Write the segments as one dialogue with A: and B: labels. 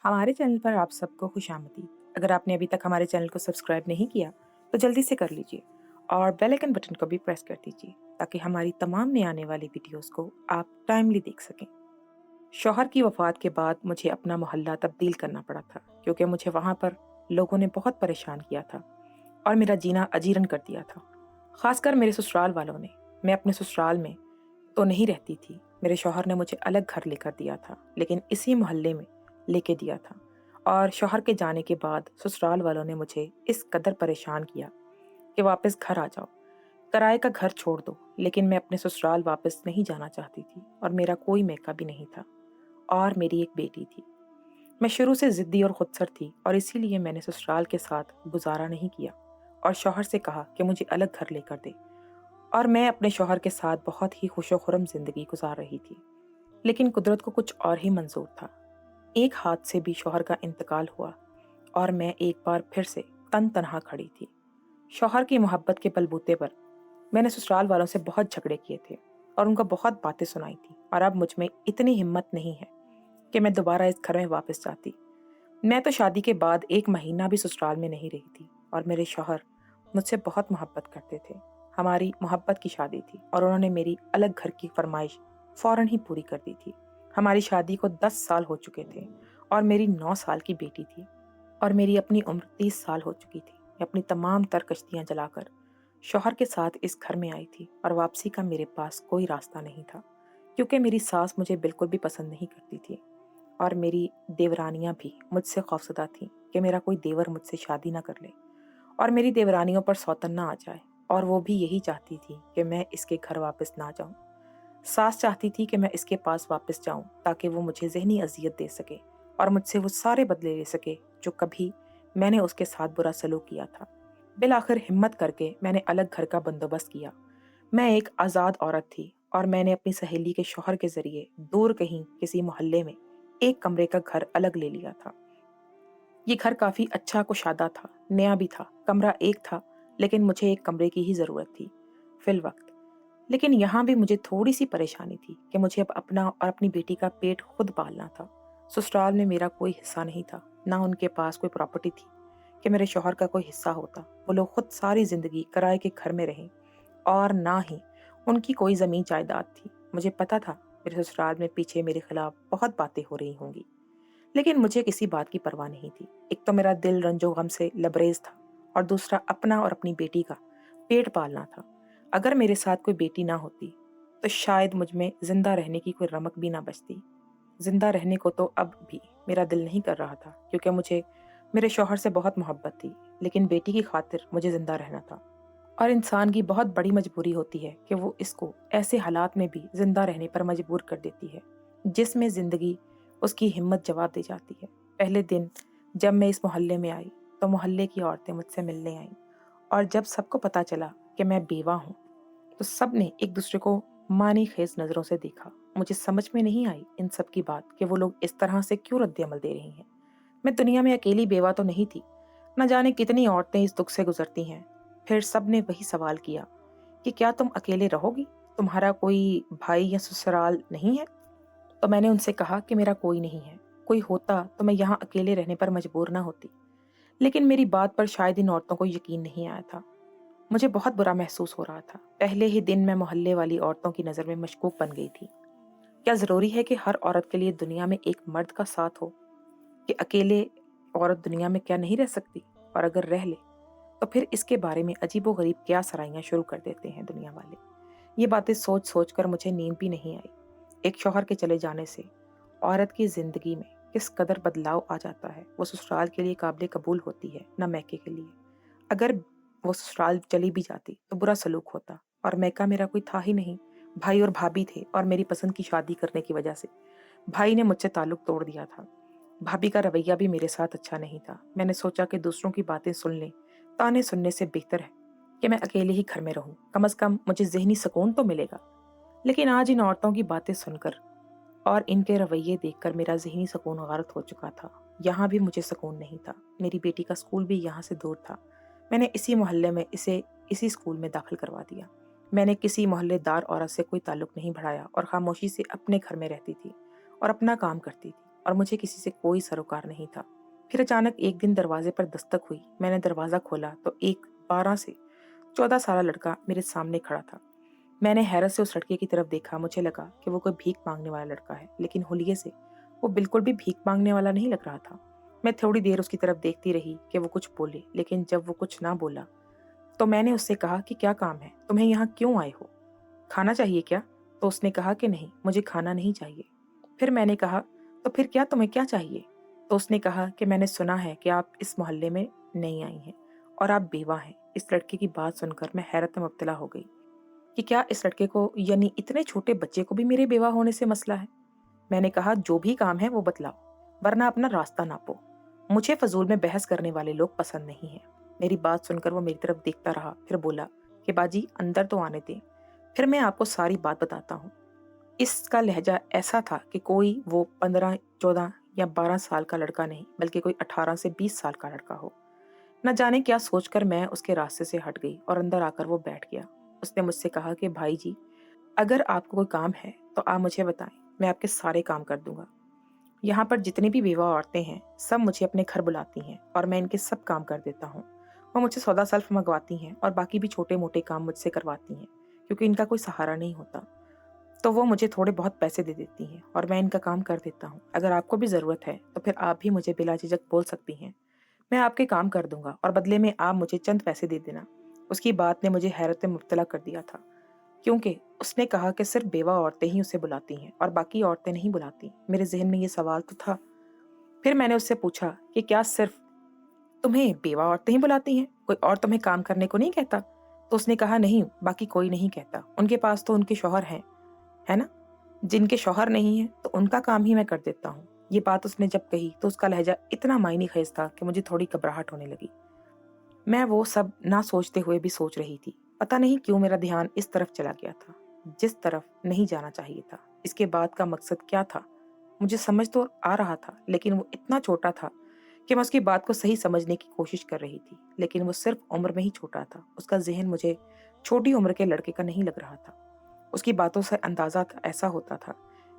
A: हमारे चैनल पर आप सबको खुश आमदीद। अगर आपने अभी तक हमारे चैनल को सब्सक्राइब नहीं किया तो जल्दी से कर लीजिए और बेल आइकन बटन को भी प्रेस कर दीजिए ताकि हमारी तमाम नई आने वाली वीडियोस को आप टाइमली देख सकें। शौहर की वफात के बाद मुझे अपना मोहल्ला तब्दील करना पड़ा था क्योंकि मुझे वहाँ पर लोगों ने बहुत परेशान किया था और मेरा जीना अजीरन कर दिया था। खासकर मेरे ससुराल वालों ने। मैं अपने ससुराल में तो नहीं रहती थी। मेरे शौहर ने मुझे अलग घर लेकर दिया था, लेकिन इसी मोहल्ले में लेके दिया था। और शौहर के जाने के बाद ससुराल वालों ने मुझे इस कदर परेशान किया कि वापस घर आ जाओ, किराए का घर छोड़ दो। लेकिन मैं अपने ससुराल वापस नहीं जाना चाहती थी और मेरा कोई मैका भी नहीं था और मेरी एक बेटी थी। मैं शुरू से ज़िद्दी और खुदसर थी और इसीलिए मैंने ससुराल के साथ गुजारा नहीं किया और शौहर से कहा कि मुझे अलग घर लेकर दे। और मैं अपने शौहर के साथ बहुत ही खुशो-खुर्रम ज़िंदगी गुजार रही थी। लेकिन कुदरत को कुछ और ही मंज़ूर था। एक हाथ से भी शौहर का इंतकाल हुआ और मैं एक बार फिर से तन-तनहा खड़ी थी। शौहर की मोहब्बत के बलबूते पर मैंने ससुराल वालों से बहुत झगड़े किए थे और उनको बहुत बातें सुनाई थी और अब मुझ में इतनी हिम्मत नहीं है कि मैं दोबारा इस घर में वापस जाती। मैं तो शादी के बाद 1 महीना भी ससुराल में नहीं रही थी और मेरे शौहर मुझसे बहुत मोहब्बत करते थे। हमारी मोहब्बत की शादी थी और उन्होंने मेरी अलग घर की फरमाइश फ़ौरन ही पूरी कर दी थी। हमारी शादी को 10 साल हो चुके थे और मेरी 9 साल की बेटी थी और मेरी अपनी उम्र 30 साल हो चुकी थी। मैं अपनी तमाम तर कश्तियाँ जलाकर शौहर के साथ इस घर में आई थी और वापसी का मेरे पास कोई रास्ता नहीं था क्योंकि मेरी सास मुझे बिल्कुल भी पसंद नहीं करती थी और मेरी देवरानियां भी मुझसे खौफजदा थीं कि मेरा कोई देवर मुझसे शादी ना कर ले और मेरी देवरानियों पर सौतन ना आ जाए। और वो भी यही चाहती थी कि मैं इसके घर वापस ना जाऊं। सास चाहती थी कि मैं इसके पास वापस जाऊं ताकि वो मुझे ज़हनी अजियत दे सके और मुझसे वो सारे बदले ले सके जो कभी मैंने उसके साथ बुरा सलूक किया था। बिलाखिर हिम्मत करके मैंने अलग घर का बंदोबस्त किया। मैं एक आज़ाद औरत थी और मैंने अपनी सहेली के शौहर के ज़रिए दूर कहीं किसी मोहल्ले में एक कमरे का घर अलग ले लिया था। ये घर काफ़ी अच्छा कुशादा था, नया भी था। कमरा एक था, लेकिन मुझे एक कमरे की ही ज़रूरत थी फिल वक्त। लेकिन यहाँ भी मुझे थोड़ी सी परेशानी थी कि मुझे अब अपना और अपनी बेटी का पेट खुद पालना था। ससुराल में मेरा कोई हिस्सा नहीं था, ना उनके पास कोई प्रॉपर्टी थी कि मेरे शौहर का कोई हिस्सा होता। वो लोग खुद सारी ज़िंदगी किराए के घर में रहे और ना ही उनकी कोई ज़मीन जायदाद थी। मुझे पता था मेरे ससुराल में पीछे मेरे खिलाफ बहुत बातें हो रही होंगी, लेकिन मुझे किसी बात की परवाह नहीं थी। एक तो मेरा दिल रंजो गम से लबरेज था और दूसरा अपना और अपनी बेटी का पेट पालना था। अगर मेरे साथ कोई बेटी ना होती तो शायद मुझ में जिंदा रहने की कोई रमक भी ना बचती। जिंदा रहने को तो अब भी मेरा दिल नहीं कर रहा था क्योंकि मुझे मेरे शौहर से बहुत मोहब्बत थी, लेकिन बेटी की खातिर मुझे जिंदा रहना था। और इंसान की बहुत बड़ी मजबूरी होती है कि वो इसको ऐसे हालात में भी जिंदा रहने पर मजबूर कर देती है जिसमें जिंदगी उसकी हिम्मत जवाब दे जाती है। पहले दिन जब मैं इस मोहल्ले में आई तो मोहल्ले की औरतें मुझसे मिलने आईं और जब सबको पता चला कि मैं बेवा हूँ तो सब ने एक दूसरे को मानी खेज नजरों से देखा। मुझे समझ में नहीं आई इन सब की बात कि वो लोग इस तरह से क्यों रद्द अमल दे रही हैं। मैं दुनिया में अकेली बेवा तो नहीं थी, न जाने कितनी औरतें इस दुख से गुजरती हैं। फिर सब ने वही सवाल किया कि क्या तुम अकेले रहोगी, तुम्हारा कोई भाई या ससुराल नहीं है? तो मैंने उनसे कहा कि मेरा कोई नहीं है। कोई होता तो मैं यहाँ अकेले रहने पर मजबूर ना होती। लेकिन मेरी बात पर शायद इन औरतों को यकीन नहीं आया था। मुझे बहुत बुरा महसूस हो रहा था। पहले ही दिन मैं मोहल्ले वाली औरतों की नज़र में मशकूक बन गई थी। क्या ज़रूरी है कि हर औरत के लिए दुनिया में एक मर्द का साथ हो? कि अकेले औरत दुनिया में क्या नहीं रह सकती? और अगर रह ले तो फिर इसके बारे में अजीबो-गरीब क्या सराइयाँ शुरू कर देते हैं दुनिया वाले। ये बातें सोच सोच कर मुझे नींद भी नहीं आई। एक शौहर के चले जाने से औरत की ज़िंदगी में किस कदर बदलाव आ जाता है। वो ससुराल के लिए काबिल कबूल होती है, ना मैके के लिए। अगर वो ससुराल चली भी जाती तो बुरा सलूक होता और मैका मेरा कोई था ही नहीं। भाई और भाभी थे और मेरी पसंद की शादी करने की वजह से भाई ने मुझसे ताल्लुक तोड़ दिया था। भाभी का रवैया भी मेरे साथ अच्छा नहीं था। मैंने सोचा कि दूसरों की बातें सुन लें, ताने सुनने से बेहतर है कि मैं अकेले ही घर में रहूं। कम से कम मुझे ज़हनी सुकून तो मिलेगा। लेकिन आज इन औरतों की बातें सुनकर और इनके रवैये देखकर मेरा ज़हनी सुकून गारत हो चुका था। यहाँ भी मुझे सुकून नहीं था। मेरी बेटी का स्कूल भी यहाँ से दूर था। मैंने इसी मोहल्ले में इसे इसी स्कूल में दाखिल करवा दिया। मैंने किसी मोहल्लेदार औरत से कोई ताल्लुक नहीं बढ़ाया और खामोशी से अपने घर में रहती थी और अपना काम करती थी और मुझे किसी से कोई सरोकार नहीं था। फिर अचानक एक दिन दरवाजे पर दस्तक हुई। मैंने दरवाज़ा खोला तो एक 12 से 14 साल लड़का मेरे सामने खड़ा था। मैंने हैरत से उस लड़के की तरफ देखा। मुझे लगा कि वो कोई भीख मांगने वाला लड़का है, लेकिन हुलिये से वो बिल्कुल भी भीख मांगने वाला नहीं लग रहा था। मैं थोड़ी देर उसकी तरफ देखती रही कि वो कुछ बोले, लेकिन जब वो कुछ ना बोला तो मैंने उससे कहा कि क्या काम है, तुम्हें यहाँ क्यों आए हो, खाना चाहिए क्या? तो उसने कहा कि नहीं, मुझे खाना नहीं चाहिए। फिर मैंने कहा, तो फिर क्या, तुम्हें क्या चाहिए? तो उसने कहा कि मैंने सुना है कि आप इस मोहल्ले में नई आई हैं और आप बेवा हैं। इस लड़के की बात सुनकर मैं हैरत में मुब्तला हो गई कि क्या इस लड़के को, यानी इतने छोटे बच्चे को भी मेरे बेवा होने से मसला है। मैंने कहा, जो भी काम है वो बतलाओ, वरना अपना रास्ता नापो। मुझे फजूल में बहस करने वाले लोग पसंद नहीं हैं। मेरी बात सुनकर वो मेरी तरफ देखता रहा, फिर बोला कि बाजी अंदर तो आने दें, फिर मैं आपको सारी बात बताता हूँ। इसका लहजा ऐसा था कि कोई वो 15, 14 या 12 साल का लड़का नहीं, बल्कि कोई 18 से 20 साल का लड़का हो। न जाने क्या सोचकर मैं उसके रास्ते से हट गई और अंदर आकर वो बैठ गया। उसने मुझसे कहा कि भाई जी, अगर आपको कोई काम है तो आप मुझे बताएं, मैं आपके सारे काम कर दूंगा। यहाँ पर जितनी भी बेवा औरतें हैं सब मुझे अपने घर बुलाती हैं और मैं इनके सब काम कर देता हूँ। वो मुझसे सौदा सल्फ मंगवाती हैं और बाकी भी छोटे मोटे काम मुझसे करवाती हैं, क्योंकि इनका कोई सहारा नहीं होता। तो वो मुझे थोड़े बहुत पैसे दे देती हैं और मैं इनका काम कर देता हूँ। अगर आपको भी ज़रूरत है तो फिर आप भी मुझे बिला झिझक बोल सकती हैं, मैं आपके काम कर दूंगा और बदले में आप मुझे चंद पैसे दे देना। उसकी बात ने मुझे हैरत में मुब्तला कर दिया था, क्योंकि उसने कहा कि सिर्फ बेवा औरतें ही उसे बुलाती हैं और बाकी औरतें नहीं बुलाती। मेरे जहन में ये सवाल तो था। फिर मैंने उससे पूछा कि क्या सिर्फ तुम्हें बेवा औरतें ही बुलाती हैं, कोई और तुम्हें काम करने को नहीं कहता? तो उसने कहा, नहीं, बाकी कोई नहीं कहता। उनके पास तो उनके शौहर हैं, है ना? जिनके शौहर नहीं है तो उनका काम ही मैं कर देता हूँ। ये बात उसने जब कही तो उसका लहजा इतना मायने खेज था कि मुझे थोड़ी घबराहट होने लगी। मैं वो सब ना सोचते हुए भी सोच रही थी। पता नहीं क्यों मेरा ध्यान इस तरफ चला गया था, जिस तरफ नहीं जाना चाहिए था। इसके बाद का मकसद क्या था मुझे समझ तो आ रहा था, लेकिन वो इतना छोटा था कि मैं उसकी बात को सही समझने की कोशिश कर रही थी। लेकिन वो सिर्फ उम्र में ही छोटा था। उसका जहन मुझे छोटी उम्र के लड़के का नहीं लग रहा था। उसकी बातों से अंदाजा ऐसा होता था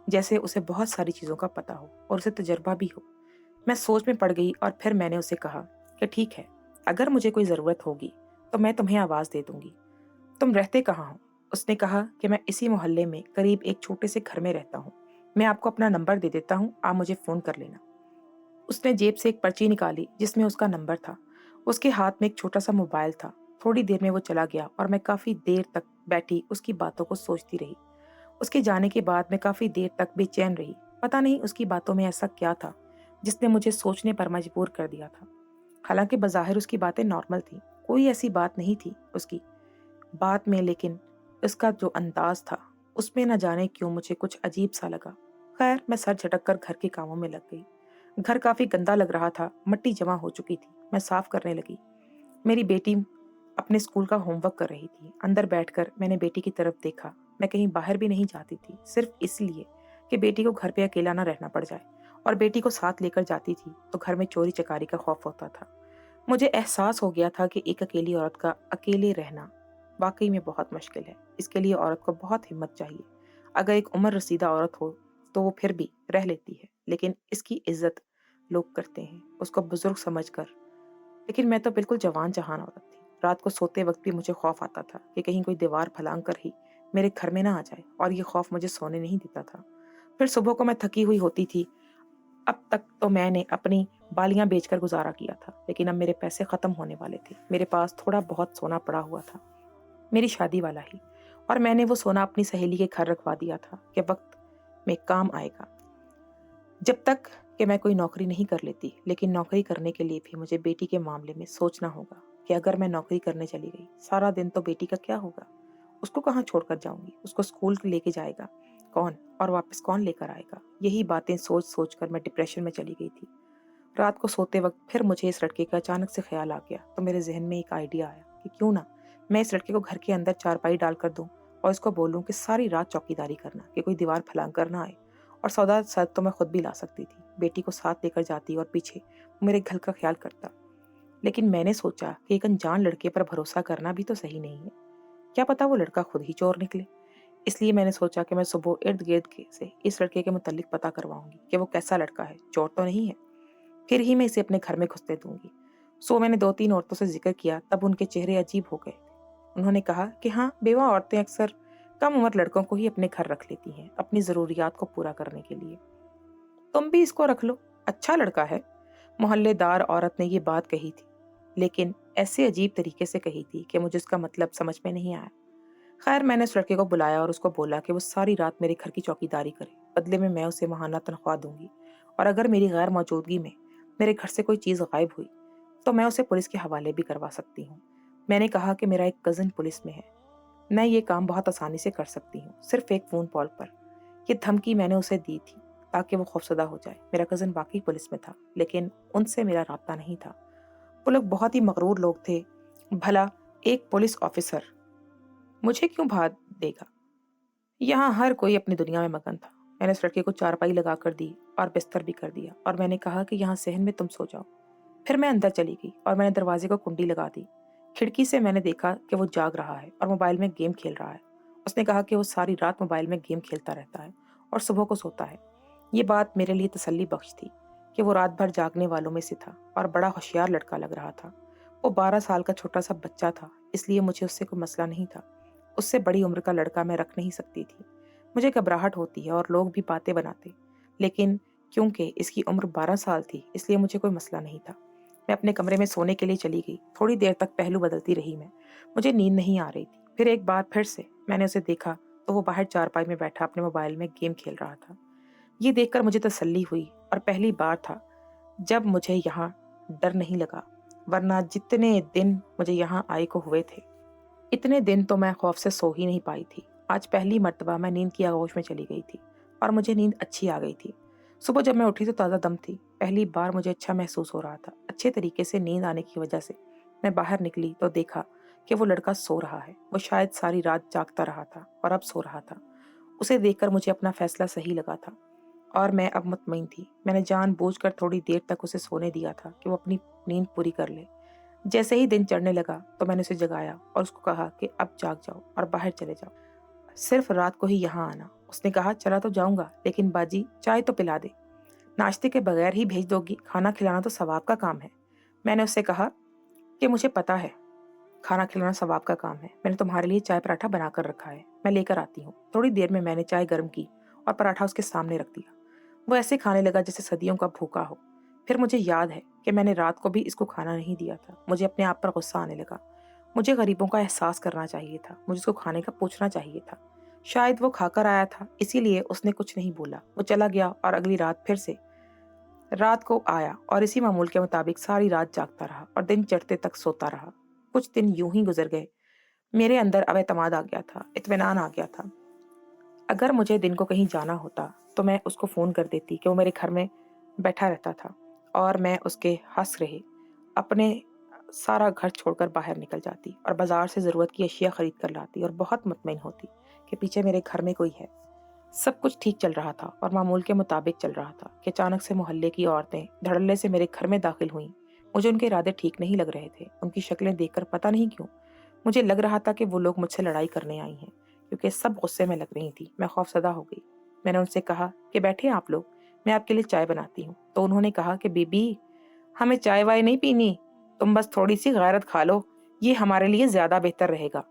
A: जैसे उसे बहुत सारी चीज़ों का पता हो और उसे तजर्बा भी हो। मैं सोच में पड़ गई और फिर मैंने उसे कहा कि ठीक है, अगर मुझे कोई ज़रूरत होगी तो मैं तुम्हें आवाज़ दे दूंगी। तुम रहते कहाँ हो? उसने कहा कि मैं इसी मोहल्ले में करीब एक छोटे से घर में रहता हूँ। मैं आपको अपना नंबर दे देता हूँ, आप मुझे फ़ोन कर लेना। उसने जेब से एक पर्ची निकाली जिसमें उसका नंबर था। उसके हाथ में एक छोटा सा मोबाइल था। थोड़ी देर में वो चला गया और मैं काफ़ी देर तक बैठी उसकी बातों को सोचती रही। उसके जाने के बाद मैं काफ़ी देर तक बेचैन रही। पता नहीं उसकी बातों में ऐसा क्या था जिसने मुझे सोचने पर मजबूर कर दिया था। हालांकि बज़ाहिर उसकी बातें नॉर्मल थी, कोई ऐसी बात नहीं थी उसकी बात में, लेकिन उसका जो अंदाज था उसमें न जाने क्यों मुझे कुछ अजीब सा लगा। खैर, मैं सर झटक कर घर के कामों में लग गई। घर काफ़ी गंदा लग रहा था, मिट्टी जमा हो चुकी थी। मैं साफ करने लगी। मेरी बेटी अपने स्कूल का होमवर्क कर रही थी। अंदर बैठकर मैंने बेटी की तरफ देखा। मैं कहीं बाहर भी नहीं जाती थी, सिर्फ इसलिए कि बेटी को घर पे अकेला ना रहना पड़ जाए, और बेटी को साथ लेकर जाती थी तो घर में चोरी चकारी का खौफ होता था। मुझे एहसास हो गया था कि एक अकेली औरत का अकेले रहना वाकई में बहुत मुश्किल है। इसके लिए औरत को बहुत हिम्मत चाहिए। अगर एक उम्र रसीदा औरत हो तो वो फिर भी रह लेती है, लेकिन इसकी इज्जत लोग करते हैं उसको बुजुर्ग समझकर। लेकिन मैं तो बिल्कुल जवान जहान औरत थी। रात को सोते वक्त भी मुझे खौफ आता था कि कहीं कोई दीवार फलांग कर ही मेरे घर में ना आ जाए, और ये खौफ मुझे सोने नहीं देता था। फिर सुबह को मैं थकी हुई होती थी। अब तक तो मैंने अपनी बालियां बेचकर गुजारा किया था, लेकिन अब मेरे पैसे खत्म होने वाले थे। मेरे पास थोड़ा बहुत सोना पड़ा हुआ था, मेरी शादी वाला ही, और मैंने वो सोना अपनी सहेली के घर रखवा दिया था कि वक्त में काम आएगा, जब तक कि मैं कोई नौकरी नहीं कर लेती। लेकिन नौकरी करने के लिए भी मुझे बेटी के मामले में सोचना होगा कि अगर मैं नौकरी करने चली गई, सारा दिन तो बेटी का क्या होगा? उसको कहाँ छोड़कर जाऊंगी? उसको स्कूल लेके जाएगा कौन, और वापस कौन लेकर आएगा? यही बातें सोच सोच कर मैं डिप्रेशन में चली गई थी। रात को सोते वक्त फिर मुझे इस लड़के का अचानक से ख्याल आ गया, तो मेरे जहन में एक आइडिया आया कि क्यों ना मैं इस लड़के को घर के अंदर चारपाई डाल कर दूं और इसको बोलूं कि सारी रात चौकीदारी करना, कि कोई दीवार फलांग कर ना आए। और सौदा सर तो मैं खुद भी ला सकती थी, बेटी को साथ लेकर जाती और पीछे मेरे घर का ख्याल करता। लेकिन मैंने सोचा कि एक अनजान लड़के पर भरोसा करना भी तो सही नहीं है। क्या पता वो लड़का खुद ही चोर निकले। اس لیے میں نے سوچا کہ میں صبح ارد گرد سے اس لڑکے کے متعلق پتہ کرواؤں گی کہ وہ کیسا لڑکا ہے، چور تو نہیں ہے، پھر ہی میں اسے اپنے گھر میں گھسنے دوں گی۔ میں نے 2-3 عورتوں سے ذکر کیا، تب ان کے چہرے عجیب ہو گئے۔ انہوں نے کہا کہ ہاں، بیوہ عورتیں اکثر کم عمر لڑکوں کو ہی اپنے گھر رکھ لیتی ہیں اپنی ضروریات کو پورا کرنے کے لیے۔ تم بھی اس کو رکھ لو، اچھا لڑکا ہے۔ محلے دار عورت نے یہ بات کہی تھی، لیکن ایسے عجیب طریقے سے کہی تھی کہ مجھے اس کا مطلب سمجھ میں نہیں آیا۔ خیر، میں نے اس لڑکے کو بلایا اور اس کو بولا کہ وہ ساری رات میرے گھر کی چوکیداری کرے، بدلے میں اسے ماہانہ تنخواہ دوں گی، اور اگر میری غیر موجودگی میں میرے گھر سے کوئی چیز غائب ہوئی تو میں اسے پولیس کے حوالے بھی کروا سکتی ہوں۔ میں نے کہا کہ میرا ایک کزن پولیس میں ہے، میں یہ کام بہت آسانی سے کر سکتی ہوں، صرف ایک فون کال پر۔ یہ دھمکی میں نے اسے دی تھی تاکہ وہ خوفزدہ ہو جائے۔ میرا کزن واقعی پولیس میں تھا، لیکن ان سے میرا رابطہ نہیں تھا۔ وہ لوگ بہت ہی مغرور لوگ تھے۔ بھلا ایک پولیس آفیسر مجھے کیوں بھاگ دے گا؟ یہاں ہر کوئی اپنی دنیا میں مگن تھا۔ میں نے اس لڑکے کو چارپائی لگا کر دی اور بستر بھی کر دیا، اور میں نے کہا کہ یہاں صحن میں تم سو جاؤ۔ پھر میں اندر چلی گئی اور میں نے دروازے کو کنڈی لگا دی۔ کھڑکی سے میں نے دیکھا کہ وہ جاگ رہا ہے اور موبائل میں گیم کھیل رہا ہے۔ اس نے کہا کہ وہ ساری رات موبائل میں گیم کھیلتا رہتا ہے اور صبح کو سوتا ہے۔ یہ بات میرے لیے تسلی بخش تھی کہ وہ رات بھر جاگنے والوں میں سے تھا اور بڑا ہوشیار لڑکا لگ رہا تھا۔ وہ 12 سال کا چھوٹا سا بچہ تھا، اس لیے مجھے اس سے کوئی مسئلہ نہیں تھا۔ اس سے بڑی عمر کا لڑکا میں رکھ نہیں سکتی تھی۔ مجھے گھبراہٹ ہوتی ہے اور لوگ بھی باتیں بناتے، لیکن کیونکہ اس کی عمر 12 سال تھی اس لیے مجھے کوئی مسئلہ نہیں تھا۔ میں اپنے کمرے میں سونے کے لیے چلی گئی۔ تھوڑی دیر تک پہلو بدلتی رہی میں، مجھے نیند نہیں آ رہی تھی۔ پھر ایک بار پھر سے میں نے اسے دیکھا تو وہ باہر چارپائی میں بیٹھا اپنے موبائل میں گیم کھیل رہا تھا۔ یہ دیکھ کر مجھے تسلی ہوئی، اور پہلی بار تھا جب مجھے یہاں ڈر نہیں لگا، ورنہ جتنے دن مجھے یہاں آئے کو ہوئے تھے اتنے دن تو میں خوف سے سو ہی نہیں پائی تھی۔ آج پہلی مرتبہ میں نیند کی آغوش میں چلی گئی تھی اور مجھے نیند اچھی آ گئی تھی۔ صبح جب میں اٹھی تو تازہ دم تھی۔ پہلی بار مجھے اچھا محسوس ہو رہا تھا۔ اچھے طریقے سے نیند آنے کی وجہ سے میں باہر نکلی تو دیکھا کہ وہ لڑکا سو رہا ہے۔ وہ شاید ساری رات جاگتا رہا تھا اور اب سو رہا تھا۔ اسے دیکھ کر مجھے اپنا فیصلہ صحیح لگا تھا اور میں اب مطمئن تھی۔ میں نے جان بوجھ کر تھوڑی دیر تک اسے سونے دیا تھا کہ وہ اپنی نیند پوری کر لے۔ جیسے ہی دن چڑھنے لگا تو میں نے اسے جگایا اور اس کو کہا کہ اب جاگ جاؤ اور باہر چلے جاؤ، صرف رات کو ہی یہاں آنا۔ اس نے کہا چلا تو جاؤں گا، لیکن باجی چائے تو پلا دے، ناشتے کے بغیر ہی بھیج دو گی؟ کھانا کھلانا تو ثواب کا کام ہے۔ میں نے اس سے کہا کہ مجھے پتا ہے کھانا کھلانا ثواب کا کام ہے، میں نے تمہارے لیے چائے پراٹھا بنا کر رکھا ہے، میں لے کر آتی ہوں۔ تھوڑی دیر میں نے چائے گرم کی اور پراٹھا اس کے سامنے رکھ دیا۔ وہ ایسے کھانے لگا جیسے صدیوں کا بھوکا ہو۔ پھر مجھے یاد ہے کہ میں نے رات کو بھی اس کو کھانا نہیں دیا تھا۔ مجھے اپنے آپ پر غصہ آنے لگا۔ مجھے غریبوں کا احساس کرنا چاہیے تھا، مجھے اس کو کھانے کا پوچھنا چاہیے تھا۔ شاید وہ کھا کر آیا تھا، اسی لیے اس نے کچھ نہیں بولا۔ وہ چلا گیا اور اگلی رات پھر سے رات کو آیا اور اسی معمول کے مطابق ساری رات جاگتا رہا اور دن چڑھتے تک سوتا رہا۔ کچھ دن یوں ہی گزر گئے۔ میرے اندر اب اعتماد آ گیا تھا، اطمینان آ گیا تھا۔ اگر مجھے دن کو کہیں جانا ہوتا تو میں اس کو فون کر دیتی کہ وہ میرے گھر میں بیٹھا رہتا تھا اور میں اس کے ہنس رہے اپنے سارا گھر چھوڑ کر باہر نکل جاتی اور بازار سے ضرورت کی اشیاء خرید کر لاتی اور بہت مطمئن ہوتی کہ پیچھے میرے گھر میں کوئی ہے۔ سب کچھ ٹھیک چل رہا تھا اور معمول کے مطابق چل رہا تھا کہ اچانک سے محلے کی عورتیں دھڑلے سے میرے گھر میں داخل ہوئیں۔ مجھے ان کے ارادے ٹھیک نہیں لگ رہے تھے۔ ان کی شکلیں دیکھ کر پتہ نہیں کیوں مجھے لگ رہا تھا کہ وہ لوگ مجھ سے لڑائی کرنے آئی ہیں، کیونکہ سب غصے میں لگ رہی تھی۔ میں خوفزدہ ہو گئی۔ میں نے ان سے کہا کہ بیٹھے آپ لوگ، میں آپ کے لیے چائے بناتی ہوں۔ تو انہوں نے کہا کہ بی بی ہمیں چائے وائے نہیں پینی، تم بس تھوڑی سی غیرت کھا لو، یہ ہمارے لیے زیادہ بہتر رہے گا۔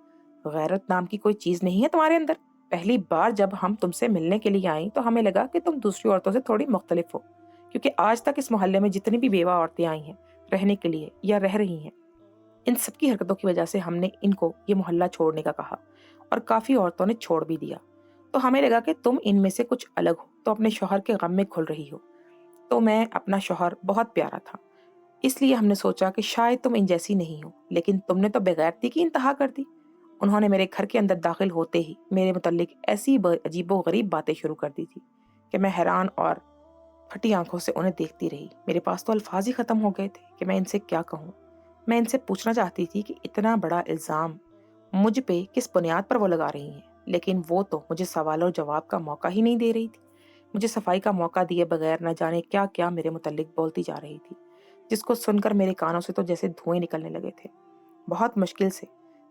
A: غیرت نام کی کوئی چیز نہیں ہے تمہارے اندر؟ پہلی بار جب ہم تم سے ملنے کے لیے آئیں تو ہمیں لگا کہ تم دوسری عورتوں سے تھوڑی مختلف ہو، کیونکہ آج تک اس محلے میں جتنی بھی بیوہ عورتیں آئی ہیں رہنے کے لیے یا رہ رہی ہیں، ان سب کی حرکتوں کی وجہ سے ہم نے ان کو یہ محلہ چھوڑنے کا کہا، اور کافی عورتوں نے چھوڑ بھی دیا۔ تو ہمیں لگا کہ تم ان میں سے کچھ الگ ہو تو اپنے شوہر کے غم میں کھل رہی ہو۔ تو میں اپنا شوہر بہت پیارا تھا، اس لیے ہم نے سوچا کہ شاید تم ان جیسی نہیں ہو، لیکن تم نے تو بغیرتی کی انتہا کر دی۔ انہوں نے میرے گھر کے اندر داخل ہوتے ہی میرے متعلق ایسی عجیب و غریب باتیں شروع کر دی تھی کہ میں حیران اور پھٹی آنکھوں سے انہیں دیکھتی رہی۔ میرے پاس تو الفاظ ہی ختم ہو گئے تھے کہ میں ان سے کیا کہوں۔ میں ان سے پوچھنا چاہتی تھی کہ اتنا بڑا الزام مجھ پہ کس بنیاد پر وہ لگا رہی ہیں، لیکن وہ تو مجھے سوال اور جواب کا موقع ہی نہیں دے رہی تھی۔ مجھے صفائی کا موقع دیے بغیر نہ جانے کیا کیا میرے متعلق بولتی جا رہی تھی، جس کو سن کر میرے کانوں سے تو جیسے دھوئیں نکلنے لگے تھے۔ بہت مشکل سے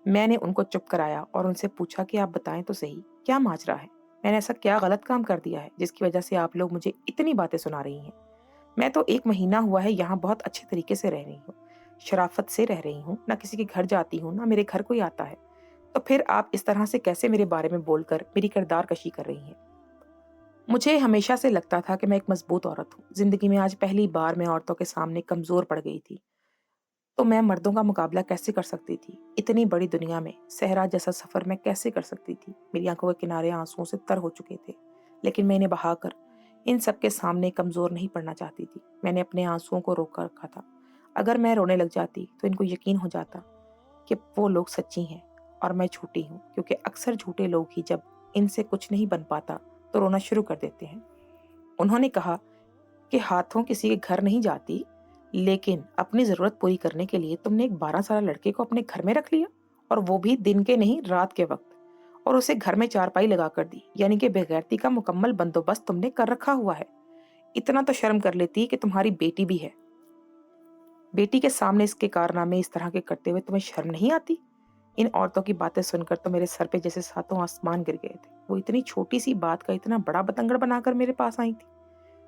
A: میں نے ان کو چپ کرایا اور ان سے پوچھا کہ آپ بتائیں تو صحیح क्या माजरा है? मैंने ऐसा क्या गलत काम कर दिया है जिसकी वजह से आप लोग मुझे इतनी बातें सुना रही हैं? मैं तो 1 महीना हुआ है यहाँ बहुत अच्छे तरीके से रह रही हूँ, शराफ़त से रह रही हूँ, ना किसी के घर जाती हूँ, ना मेरे घर कोई आता है। तो फिर आप इस तरह से कैसे मेरे बारे में बोलकर मेरी किरदारकशी कर रही हैं? मुझे हमेशा से लगता था कि मैं एक मज़बूत औरत हूँ। ज़िंदगी में आज पहली बार मैं औरतों के सामने कमज़ोर पड़ गई थी। तो मैं मर्दों का मुकाबला कैसे कर सकती थी? इतनी बड़ी दुनिया में सहरा जैसा सफ़र मैं कैसे कर सकती थी? मेरी आँखों के किनारे आँसुओं से तर हो चुके थे, लेकिन मैं इन्हें बहाकर इन सब के सामने कमज़ोर नहीं पड़ना चाहती थी। मैंने अपने आँसुओं को रोक कर रखा था। अगर मैं रोने लग जाती, तो इनको यकीन हो जाता कि वो लोग सच्ची हैं और मैं झूठी हूँ, क्योंकि अक्सर झूठे लोग ही जब इनसे कुछ नहीं बन पाता, तो रोना शुरू कर देते हैं। उन्होंने कहा कि हाथों किसी के घर नहीं जाती, लेकिन अपनी ज़रूरत पूरी करने के लिए तुमने एक 12 साल लड़के को अपने घर में रख लिया, और वो भी दिन के नहीं, रात के वक़्त, और उसे घर में चारपाई लगा कर दी, यानी कि बेगैरती का मुकम्मल बंदोबस्त तुमने कर रखा हुआ है। इतना तो शर्म कर लेती कि तुम्हारी बेटी भी है। बेटी के सामने इसके कारनामे इस तरह के करते हुए तुम्हें शर्म नहीं आती? इन औरतों की बातें सुनकर तो मेरे सर पे जैसे सातों आसमान गिर गए थे। वो इतनी छोटी सी बात का इतना बड़ा बतंगड़ बनाकर मेरे पास आई थी।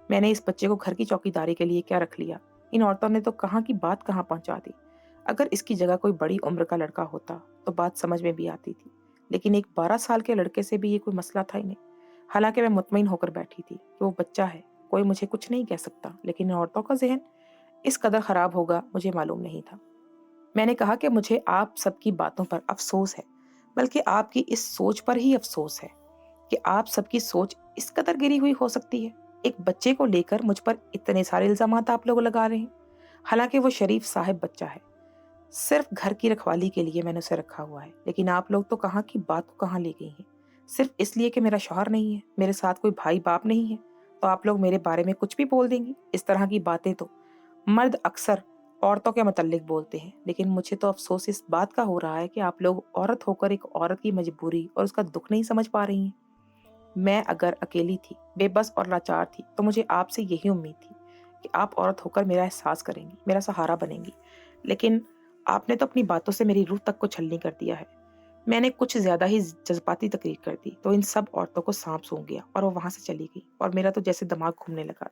A: मैंने इस बच्चे को घर की चौकीदारी के लिए क्या रख लिया? इन औरतों ने तो कहाँ की बात कहाँ पहुंचा दी। अगर इसकी जगह कोई बड़ी उम्र का लड़का होता तो बात समझ में भी आती थी, लेकिन एक 12 साल के लड़के से भी ये कोई मसला था ही नहीं। हालांकि मैं मुतमईन होकर बैठी थी कि वो बच्चा है, कोई मुझे कुछ नहीं कह सकता, लेकिन इन औरतों का जहन इस कदर खराब होगा मुझे मालूम नहीं था। मैंने कहा कि मुझे आप सबकी बातों पर अफसोस है, बल्कि आपकी इस सोच पर ही अफसोस है कि आप सबकी सोच इस कदर गिरी हुई हो सकती है। एक बच्चे को लेकर मुझ पर इतने सारे इल्जामात आप लोग लगा रहे हैं, हालांकि वो शरीफ साहब बच्चा है। सिर्फ घर की रखवाली के लिए मैंने उसे रखा हुआ है, लेकिन आप लोग तो कहाँ की बात को कहाँ ले गई हैं। सिर्फ इसलिए कि मेरा शौहर नहीं है, मेरे साथ कोई भाई बाप नहीं है, तो आप लोग मेरे बारे में कुछ भी बोल देंगी। इस तरह की बातें तो मर्द अक्सर औरतों के मुतल्लिक बोलते हैं, लेकिन मुझे तो अफसोस इस बात का हो रहा है कि आप लोग औरत होकर एक औरत की मजबूरी और उसका दुख नहीं समझ पा रही हैं। मैं अगर अकेली थी, बेबस और लाचार थी, तो मुझे आपसे यही उम्मीद थी कि आप औरत होकर मेरा एहसास करेंगी, मेरा सहारा बनेंगी। लेकिन आपने तो अपनी बातों से मेरी रूह तक को छलनी कर दिया है। मैंने कुछ ज्यादा ही जज्बाती तकरीर कर दी, तो इन सब औरतों को सांप सूंघ गया और वो वहां से चली गई, और मेरा तो जैसे दिमाग घूमने लगा।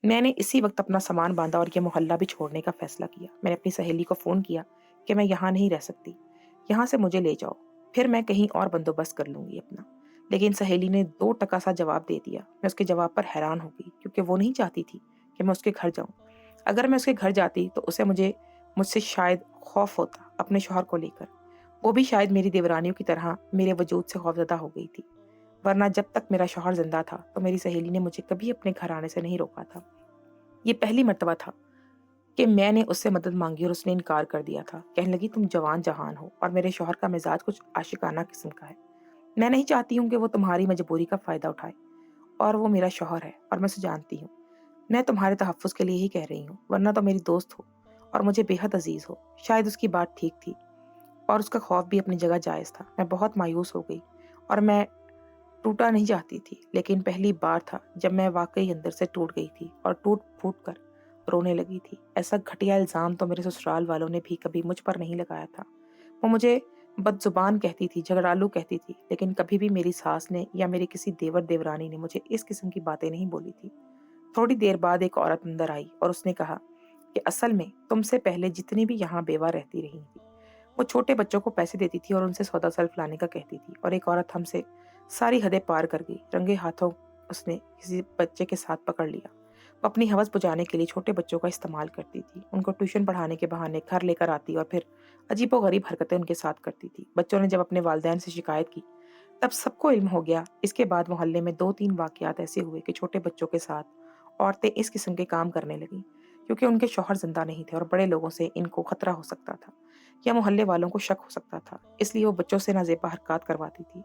A: मैंने इसी वक्त अपना सामान बांधा और यह मोहल्ला भी छोड़ने का फैसला किया। मैंने अपनी सहेली को फ़ोन किया कि मैं यहाँ नहीं रह सकती, यहाँ से मुझे ले जाओ, फिर मैं कहीं और बंदोबस्त कर लूँगी अपना। लेकिन सहेली ने 2 टका सा जवाब दे दिया। मैं उसके जवाब पर हैरान हो गई, क्योंकि वो नहीं चाहती थी कि मैं उसके घर जाऊँ। अगर मैं उसके घर जाती तो उसे मुझसे शायद खौफ होता अपने शौहर को लेकर। वो भी शायद मेरी देवरानियों की तरह मेरे वजूद से खौफज़दा हो गई थी। वरना जब तक मेरा शौहर ज़िंदा था, तो मेरी सहेली ने मुझे कभी अपने घर आने से नहीं रोका था। ये पहली मर्तबा था कि मैंने उससे मदद मांगी और उसने इनकार कर दिया था। कहने लगी, तुम जवान जहान हो और मेरे शौहर का मिजाज कुछ आशिकाना किस्म का है। मैं नहीं चाहती हूँ कि वो तुम्हारी मजबूरी का फ़ायदा उठाए, और वो मेरा शौहर है और मैं उसे जानती हूँ। मैं तुम्हारे तहफ़्फ़ुज़ के लिए ही कह रही हूँ, वरना तो मेरी दोस्त हो और मुझे बेहद अजीज़ हो। शायद उसकी बात ठीक थी और उसका खौफ भी अपनी जगह जायज़ था। मैं बहुत मायूस हो गई और मैं टूटा नहीं चाहती थी, लेकिन पहली बार था जब मैं वाकई अंदर से टूट गई थी और टूट फूट कर रोने लगी थी। ऐसा घटिया इल्ज़ाम तो मेरे ससुराल वालों ने भी कभी मुझ पर नहीं लगाया था। वो मुझे बदजुबान कहती थी, झगड़ालू कहती थी, लेकिन कभी भी मेरी सास ने या मेरी किसी देवर देवरानी ने मुझे इस किस्म की बातें नहीं बोली थी। थोड़ी देर बाद एक औरत अंदर आई और उसने कहा कि असल में तुमसे पहले जितनी भी यहाँ बेवा रहती रही थी, वो छोटे बच्चों को पैसे देती थी और उनसे सौदा सल्फ लाने का कहती थी, और एक औरत हमसे सारी हदें पार कर गई। रंगे हाथों उसने किसी बच्चे के साथ पकड़ लिया। वो अपनी हवस बुझाने के लिए छोटे बच्चों का इस्तेमाल करती थी। उनको ट्यूशन पढ़ाने के बहाने घर लेकर आती और फिर अजीबोगरीब हरकतें उनके साथ करती थी। बच्चों ने जब अपने वालिदैन से शिकायत की, तब सबको इल्म हो गया। इसके बाद मोहल्ले में 2-3 वाकयात ऐसे हुए कि छोटे बच्चों के साथ औरतें इस किस्म के काम करने लगीं, क्योंकि उनके शौहर जिंदा नहीं थे और बड़े लोगों से इनको खतरा हो सकता था या मोहल्ले वालों को शक हो सकता था। इसलिए वो बच्चों से नाजेबा हरकत करवाती थी।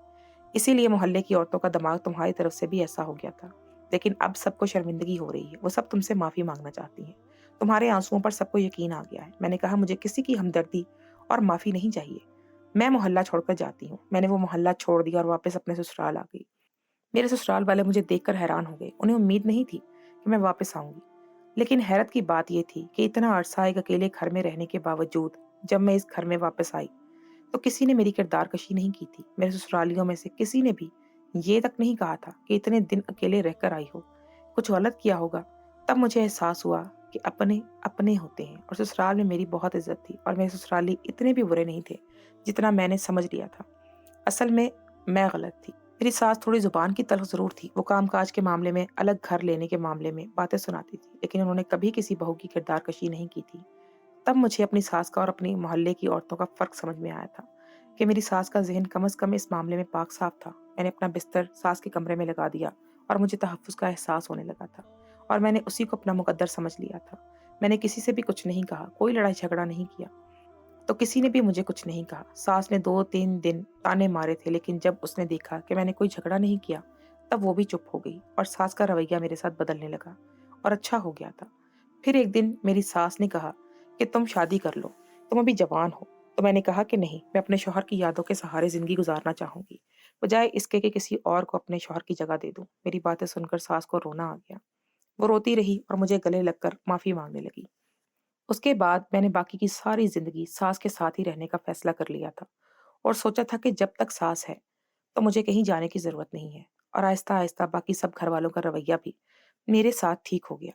A: इसीलिए मोहल्ले की औरतों का दिमाग तुम्हारी तरफ से भी ऐसा हो गया था। लेकिन अब सबको शर्मिंदगी हो रही है, वो सब तुमसे माफ़ी मांगना चाहती हैं। तुम्हारे आंसुओं पर सबको यकीन आ गया है। मैंने कहा, मुझे किसी की हमदर्दी और माफ़ी नहीं चाहिए। मैं मोहल्ला छोड़कर जाती हूँ। मैंने वो मोहल्ला छोड़ दिया और वापस अपने ससुराल आ गई। मेरे ससुराल वाले मुझे देखकर हैरान हो गए। उन्हें उम्मीद नहीं थी कि मैं वापस आऊंगी। लेकिन हैरत की बात यह थी कि इतना अरसा एक अकेले घर में रहने के बावजूद जब मैं इस घर में वापस आई, तो किसी ने मेरी किरदारकशी नहीं की थी। मेरे ससुरालियों में से किसी ने भी یہ تک نہیں کہا تھا کہ اتنے دن اکیلے رہ کر آئی ہو، کچھ غلط کیا ہوگا۔ تب مجھے احساس ہوا کہ اپنے اپنے ہوتے ہیں، اور سسرال میں میری بہت عزت تھی، اور میرے سسرالی اتنے بھی برے نہیں تھے جتنا میں نے سمجھ لیا تھا۔ اصل میں غلط تھی۔ میری ساس تھوڑی زبان کی تلخ ضرور تھی، وہ کام کاج کے معاملے میں، الگ گھر لینے کے معاملے میں باتیں سناتی تھی، لیکن انہوں نے کبھی کسی بہو کی کردار کشی نہیں کی تھی۔ تب مجھے اپنی ساس کا اور اپنی محلے کی عورتوں کا فرق سمجھ میں آیا تھا کہ میری ساس کا ذہن کم از کم اس معاملے میں پاک صاف تھا۔ میں نے اپنا بستر ساس کے کمرے میں لگا دیا، اور مجھے تحفظ کا احساس ہونے لگا تھا، اور میں نے اسی کو اپنا مقدر سمجھ لیا تھا۔ میں نے کسی سے بھی کچھ نہیں کہا، کوئی لڑائی جھگڑا نہیں کیا، تو کسی نے بھی مجھے کچھ نہیں کہا۔ ساس نے 2-3 دن تانے مارے تھے، لیکن جب اس نے دیکھا کہ میں نے کوئی جھگڑا نہیں کیا، تب وہ بھی چپ ہو گئی، اور ساس کا رویہ میرے ساتھ بدلنے لگا، اور اچھا ہو گیا تھا۔ پھر ایک دن میری ساس نے کہا کہ تم شادی کر لو، تم ابھی جوان ہو۔ تو میں نے کہا کہ نہیں، میں اپنے شوہر کی یادوں کے سہارے زندگی گزارنا چاہوں گی، بجائے اس کے کہ کسی اور کو اپنے شوہر کی جگہ دے دوں۔ میری باتیں سن کر ساس کو رونا آ گیا، وہ روتی رہی اور مجھے گلے لگ کر معافی مانگنے لگی۔ اس کے بعد میں نے باقی کی ساری زندگی ساس کے ساتھ ہی رہنے کا فیصلہ کر لیا تھا، اور سوچا تھا کہ جب تک ساس ہے تو مجھے کہیں جانے کی ضرورت نہیں ہے۔ اور آہستہ آہستہ باقی سب گھر والوں کا رویہ بھی میرے ساتھ ٹھیک ہو گیا۔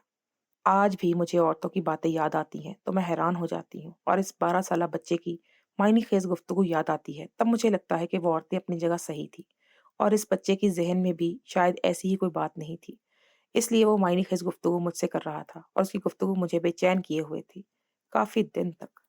A: آج بھی مجھے عورتوں کی باتیں یاد آتی ہیں تو میں حیران ہو جاتی ہوں، اور اس 12 سالہ بچے کی معنی خیز گفتگو یاد آتی ہے، تب مجھے لگتا ہے کہ وہ عورتیں اپنی جگہ صحیح تھی، اور اس بچے کی ذہن میں بھی شاید ایسی ہی کوئی بات نہیں تھی، اس لیے وہ معنی خیز گفتگو مجھ سے کر رہا تھا، اور اس کی گفتگو مجھے بے چین کیے ہوئے تھی کافی دن تک۔